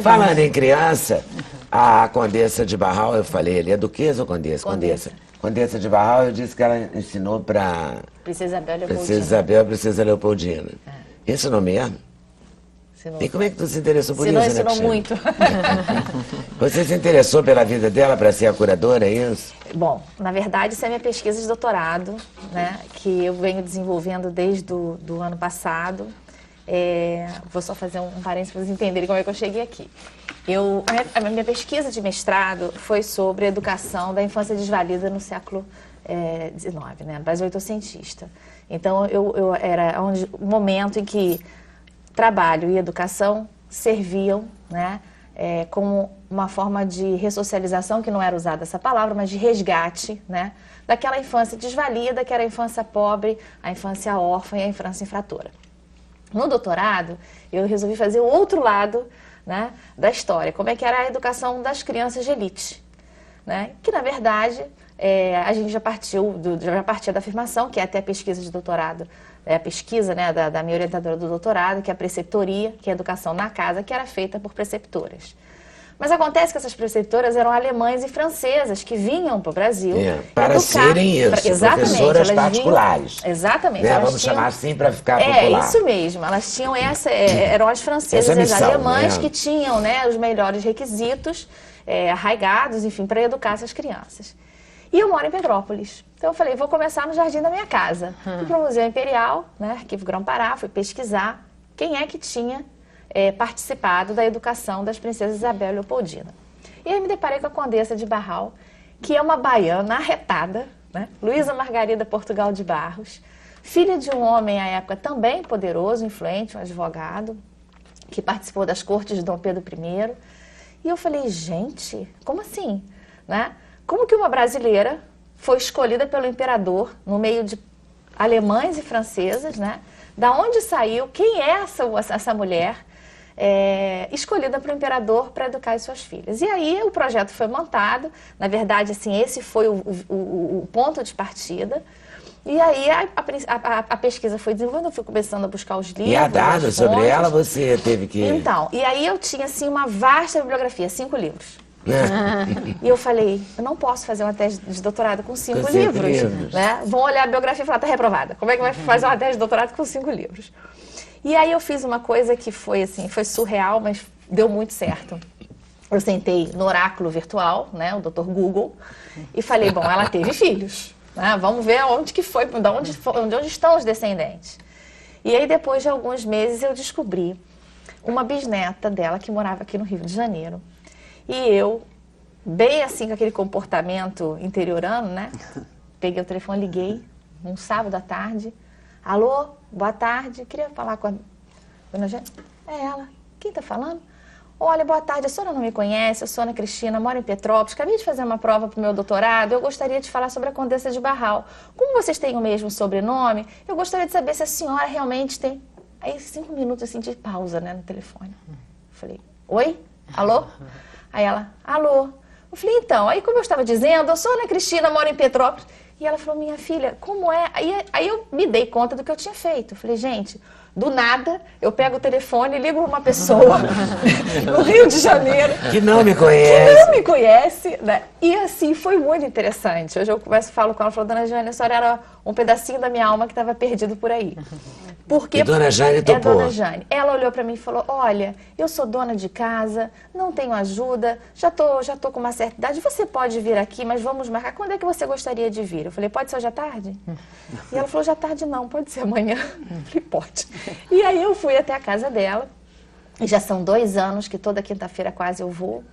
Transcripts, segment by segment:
Falando em criança, a Condessa de Barral, eu falei ali, é Duquesa ou Condessa? Condessa. Condessa de Barral, eu disse que ela ensinou para Princesa Isabel Leopoldina. Princesa Isabel e Princesa Leopoldina. Ensinou mesmo? Ensinou. E como é que tu se interessou por Ensinou, isso, né, ensinou Cristina? muito. Você se interessou pela vida dela para ser a curadora, é isso? Bom, na verdade, isso é minha pesquisa de doutorado, né, que eu venho desenvolvendo desde do ano passado. Vou só fazer um parênteses para vocês entenderem como é que eu cheguei aqui. A minha pesquisa de mestrado foi sobre a educação da infância desvalida no século XIX, né, Brasil oitocentista. Então, era o momento em que trabalho e educação serviam, né, como uma forma de ressocialização, que não era usada essa palavra, mas de resgate, né, daquela infância desvalida, que era a infância pobre, a infância órfã e a infância infratora. No doutorado, eu resolvi fazer o outro lado, né, da história, como é que era a educação das crianças de elite, né, que na verdade a gente já partia da afirmação, que é até a pesquisa de doutorado, a pesquisa, né, da minha orientadora do doutorado, que é a preceptoria, que é a educação na casa, que era feita por preceptoras. Mas acontece que essas preceptoras eram alemães e francesas que vinham para o Brasil para serem isso, professoras particulares. Exatamente. Né? Vamos chamar assim para ficar popular. É, isso mesmo. Elas tinham eram as francesas e as alemãs, né, que tinham, né, os melhores requisitos arraigados, enfim, para educar essas crianças. E eu moro em Petrópolis. Então eu falei, vou começar no jardim da minha casa. Fui para o Museu Imperial, né, Arquivo Grão-Pará, fui pesquisar quem é que tinha participado da educação das princesas Isabel e Leopoldina. E aí me deparei com a Condessa de Barral, que é uma baiana arretada, né, Luísa Margarida Portugal de Barros, filha de um homem à época também poderoso, influente, um advogado, que participou das cortes de Dom Pedro I. E eu falei, gente, como assim? Né? Como que uma brasileira foi escolhida pelo imperador no meio de alemães e francesas, né? Da onde saiu, quem é essa mulher escolhida pelo imperador para educar as suas filhas? E aí o projeto foi montado, na verdade, assim, esse foi o ponto de partida. E aí a pesquisa foi desenvolvida, eu fui começando a buscar os livros. E a dados sobre ela você teve que... Então, e aí eu tinha, assim, uma vasta bibliografia, 5 livros. E eu falei, eu não posso fazer uma tese de doutorado com 5 livros. Né? Vão olhar a biografia e falar, tá reprovada. Como é que vai fazer uma tese de doutorado com 5 livros? E aí eu fiz uma coisa que foi, assim, foi surreal, mas deu muito certo. Eu sentei no oráculo virtual, né, o Dr. Google, e falei, bom, ela teve filhos. Né? Vamos ver onde que foi, de onde estão os descendentes. E aí, depois de alguns meses, eu descobri uma bisneta dela que morava aqui no Rio de Janeiro. E eu, bem assim, com aquele comportamento interiorano, né? Peguei o telefone, liguei, um sábado à tarde. Alô, boa tarde, queria falar com a dona Jane. É ela. Quem tá falando? Olha, boa tarde, a senhora não me conhece, eu sou Ana Cristina, moro em Petrópolis, acabei de fazer uma prova para o meu doutorado, eu gostaria de falar sobre a Condessa de Barral. Como vocês têm o mesmo sobrenome, eu gostaria de saber se a senhora realmente tem... Aí 5 minutos assim de pausa, né, no telefone. Falei, oi? Alô? Aí ela, alô? Eu falei, então, aí como eu estava dizendo, eu sou Ana Cristina, moro em Petrópolis. E ela falou, minha filha, como é? Aí eu me dei conta do que eu tinha feito. Eu falei, gente, do nada, eu pego o telefone e ligo uma pessoa no Rio de Janeiro. Que não me conhece. Que não me conhece, né? E assim, foi muito interessante. Hoje eu falo com ela, falo, dona Jane, a senhora era um pedacinho da minha alma que estava perdido por aí. Porque e dona Jane topou. Dona Jane. Ela olhou para mim e falou, olha, eu sou dona de casa, não tenho ajuda, já tô com uma certa idade, você pode vir aqui, mas vamos marcar. Quando é que você gostaria de vir? Eu falei, pode ser hoje à tarde? E ela falou, hoje à tarde não, pode ser amanhã. Eu falei, pode. E aí eu fui até a casa dela, e já são 2 anos que toda quinta-feira quase eu vou,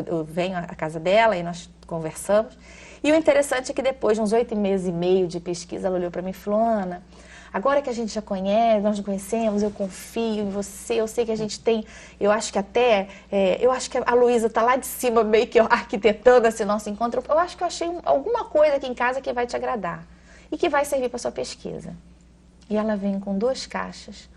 eu venho à casa dela e nós conversamos. E o interessante é que depois de uns 8 meses e meio de pesquisa, ela olhou para mim e falou, Ana, agora que a gente já conhece, nós nos conhecemos, eu confio em você, eu sei que a gente tem, eu acho que a Luísa está lá de cima meio que arquitetando esse nosso encontro, eu acho que eu achei alguma coisa aqui em casa que vai te agradar e que vai servir para sua pesquisa. E ela vem com 2 caixas,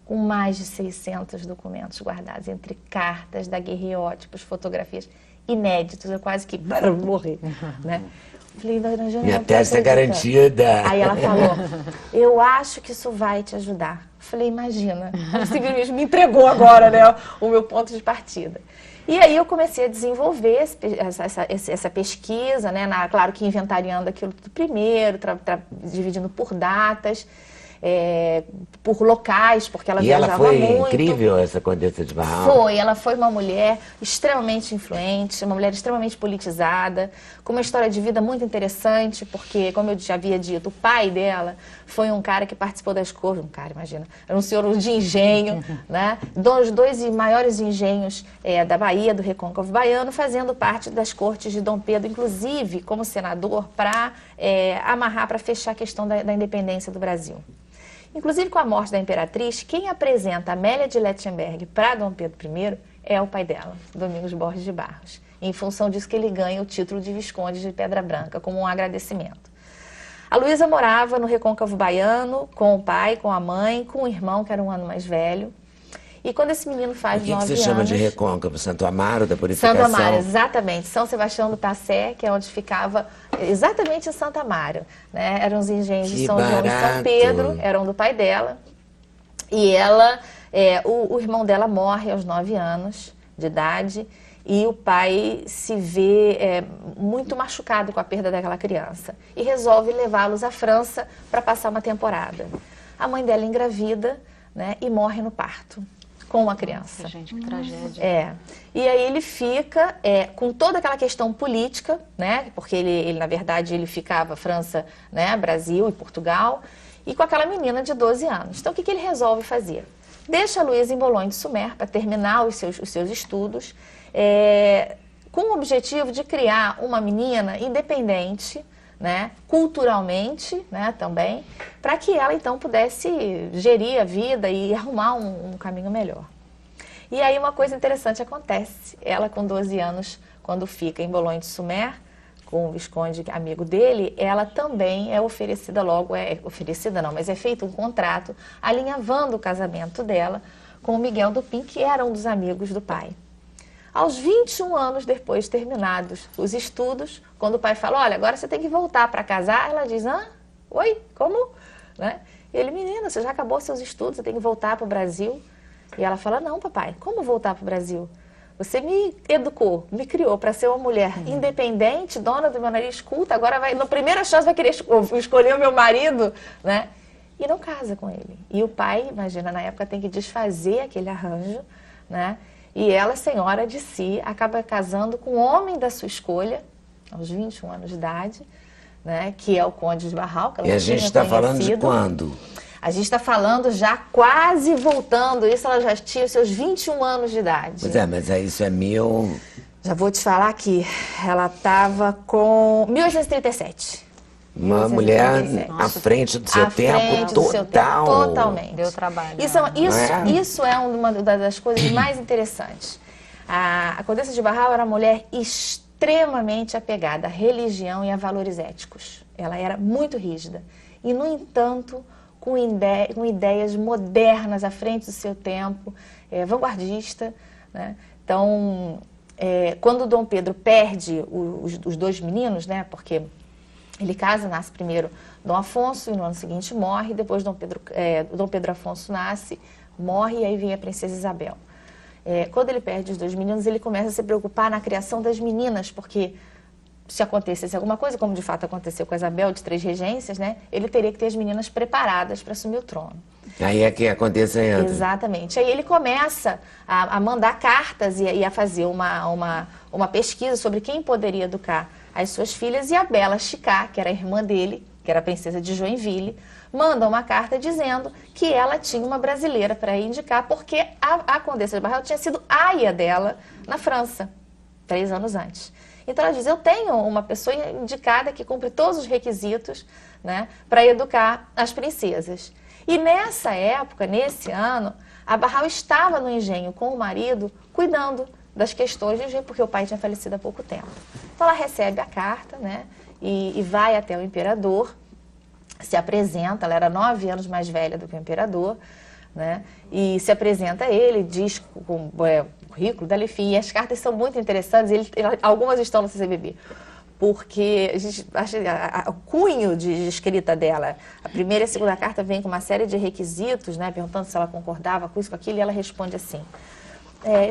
com mais de 600 documentos guardados, entre cartas, daguerreótipos, fotografias inéditos, eu quase que para morrer, né? Falei, Dona Júnior, Minha não tô testa é acreditando. garantida. Aí ela falou, eu acho que isso vai te ajudar. Falei, imagina, ela simplesmente me entregou agora, né, o meu ponto de partida. E aí eu comecei a desenvolver essa pesquisa, né, claro que inventariando aquilo tudo primeiro, dividindo por datas, por locais, porque ela viajava muito. E ela foi incrível, essa Condessa de Barral? Ela foi uma mulher extremamente influente, uma mulher extremamente politizada, com uma história de vida muito interessante, porque, como eu já havia dito, o pai dela foi um cara que participou das cortes, imagina, era um senhor de engenho, né? Dos dois maiores engenhos da Bahia, do Recôncavo Baiano, fazendo parte das cortes de Dom Pedro, inclusive como senador, para amarrar, para fechar a questão da independência do Brasil. Inclusive, com a morte da imperatriz, quem apresenta Amélia de Lettenberg para Dom Pedro I é o pai dela, Domingos Borges de Barros. Em função disso que ele ganha o título de Visconde de Pedra Branca, como um agradecimento. A Luísa morava no Recôncavo Baiano, com o pai, com a mãe, com o irmão, que era um ano mais velho. E quando esse menino faz 9 anos... O que você chama de Recôncavo? Santo Amaro da Purificação? Santo Amaro, exatamente. São Sebastião do Passé, que é onde ficava exatamente em Santo Amaro. Né? Eram os engenhos de São João e São Pedro, eram do pai dela. E ela, o irmão dela morre aos 9 anos de idade e o pai se vê muito machucado com a perda daquela criança e resolve levá-los à França para passar uma temporada. A mãe dela engravida, né, e morre no parto com uma criança. Nossa, gente, que tragédia. E aí ele fica com toda aquela questão política, né? Porque ele na verdade, ele ficava França, né? Brasil e Portugal, e com aquela menina de 12 anos. Então, o que ele resolve fazer? Deixa a Luísa em Boulogne-sur-Mer para terminar os seus estudos, com o objetivo de criar uma menina independente, né, culturalmente, né, também, para que ela então pudesse gerir a vida e arrumar um caminho melhor. E aí uma coisa interessante acontece. Ela com 12 anos, quando fica em Boulogne-sur-Mer, com o Visconde amigo dele, ela também é oferecida logo, oferecida não, mas é feito um contrato alinhavando o casamento dela com o Miguel Dupin, que era um dos amigos do pai. Aos 21 anos depois terminados os estudos, quando o pai fala, olha, agora você tem que voltar para casar, ela diz, oi, como? Né? Ele, menina, você já acabou seus estudos, você tem que voltar para o Brasil. E ela fala, não, papai, como voltar para o Brasil? Você me educou, me criou para ser uma mulher independente, dona do meu nariz, culta, agora vai, na primeira chance vai querer escolher o meu marido, né? E não casa com ele. E o pai, imagina, na época tem que desfazer aquele arranjo, né? E ela, senhora de si, acaba casando com o homem da sua escolha, aos 21 anos de idade, né, que é o Conde de Barral. Que ela e a gente está falando de quando? A gente está falando já quase voltando, isso ela já tinha os seus 21 anos de idade. Pois mas isso é Já vou te falar que ela estava com 1837. Uma mulher à frente do seu tempo, totalmente. Deu trabalho. Isso é uma das coisas mais interessantes. A Condessa de Barral era uma mulher extremamente apegada à religião e a valores éticos. Ela era muito rígida. E, no entanto, com ideias modernas à frente do seu tempo, vanguardista, né? Então, quando Dom Pedro perde os 2 meninos, né? Porque ele casa, nasce primeiro Dom Afonso e no ano seguinte morre, depois Dom Pedro Afonso nasce, morre e aí vem a princesa Isabel. Quando ele perde os 2 meninos, ele começa a se preocupar na criação das meninas, porque se acontecesse alguma coisa, como de fato aconteceu com a Isabel, de 3 regências, né, ele teria que ter as meninas preparadas para assumir o trono. Aí é que acontece ainda. Exatamente. Aí ele começa a mandar cartas e a fazer uma pesquisa sobre quem poderia educar as suas filhas, e a Bela Chicá, que era a irmã dele, que era a princesa de Joinville, manda uma carta dizendo que ela tinha uma brasileira para indicar, porque a Condessa de Barral tinha sido aia dela na França, 3 anos antes. Então ela diz, eu tenho uma pessoa indicada que cumpre todos os requisitos, né, para educar as princesas. E nessa época, nesse ano, a Barral estava no engenho com o marido, cuidando das questões do engenho, porque o pai tinha falecido há pouco tempo. Então ela recebe a carta, né, e vai até o imperador, se apresenta, ela era 9 anos mais velha do que o imperador, né, e se apresenta a ele, diz com o currículo da Lefim, e as cartas são muito interessantes, algumas estão no CCBB. porque a gente acha o cunho de escrita dela. A primeira e a segunda carta vem com uma série de requisitos, né, perguntando se ela concordava com isso, com aquilo, e ela responde assim: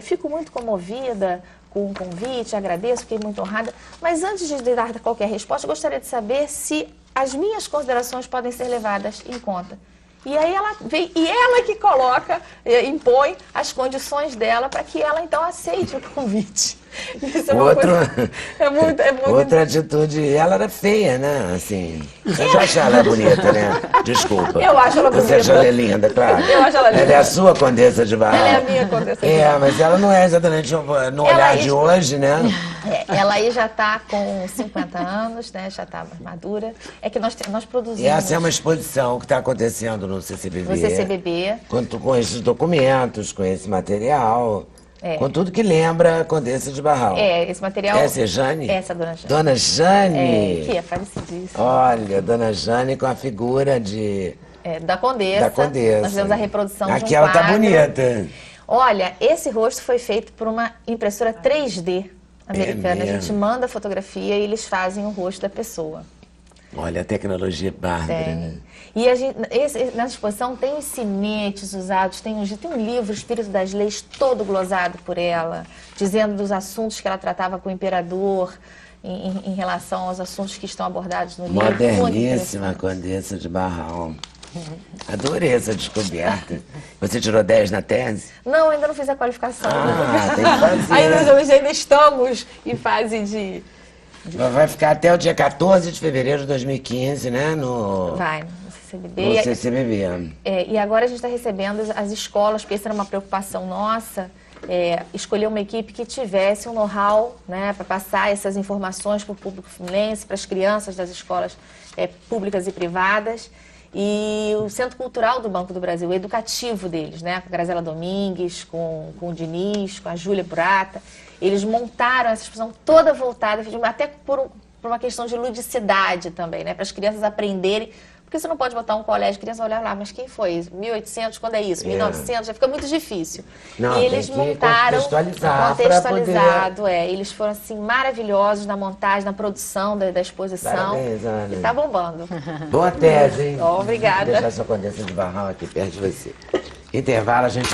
fico muito comovida com o convite, agradeço, fiquei muito honrada, mas antes de dar qualquer resposta, eu gostaria de saber se as minhas considerações podem ser levadas em conta. E aí ela vem, e ela que coloca, impõe as condições dela para que ela então aceite o convite. Isso é uma coisa, é muito outra atitude. Ela era feia, né? Assim, você já acha ela bonita, né? Desculpa. Eu acho ela bonita. Você acha ela linda, claro. Eu acho ela linda. Ela é a sua Condessa de Barral. Ela é a minha Condessa de Barral. Mas ela não é exatamente no olhar de hoje, né? Ela aí já está com 50 anos, né? Já está madura. É que nós produzimos... E essa é uma exposição que está acontecendo no CCBB. No CCBB. Com esses documentos, com esse material... Com tudo que lembra a Condessa de Barral. Esse material... Essa é Jane? Essa é a Dona Jane. Dona Jane? Que é falecidíssima. Olha, Dona Jane com a figura de... da Condessa. Da Condessa. Nós fizemos a reprodução aqui de um quadro. Ela tá bonita. Olha, esse rosto foi feito por uma impressora 3D americana. A gente manda a fotografia e eles fazem o rosto da pessoa. Olha a tecnologia bárbara, né? E nessa exposição tem os cinetes usados, tem um livro, Espírito das Leis, todo glosado por ela, dizendo dos assuntos que ela tratava com o imperador, em relação aos assuntos que estão abordados no livro. Moderníssima Condessa de Barral. Adorei essa descoberta. Você tirou 10 na tese? Não, ainda não fiz a qualificação. Tem que fazer. Ainda estamos em fase de... Vai ficar até o dia 14 de fevereiro de 2015, né? Vai, no CCBB. No CCBB. E agora a gente está recebendo as escolas, porque essa era uma preocupação nossa, escolher uma equipe que tivesse um know-how, né, para passar essas informações para o público fluminense, para as crianças das escolas públicas e privadas. E o Centro Cultural do Banco do Brasil, o educativo deles, né, com a Graziela Domingues, com o Diniz, com a Júlia Burata, eles montaram essa exposição toda voltada, até por uma questão de ludicidade também, né, para as crianças aprenderem, porque você não pode botar um colégio, criança olhar lá, mas quem foi isso? 1800, quando é isso? 1900, já fica muito difícil. Não, e eles montaram contextualizado, eles foram assim maravilhosos na montagem, na produção da exposição. Parabéns, Ana. E tá bombando. Boa tese, hein? Obrigada. Vou deixar sua Condessa de Barral aqui perto de você. Intervalo, a gente volta.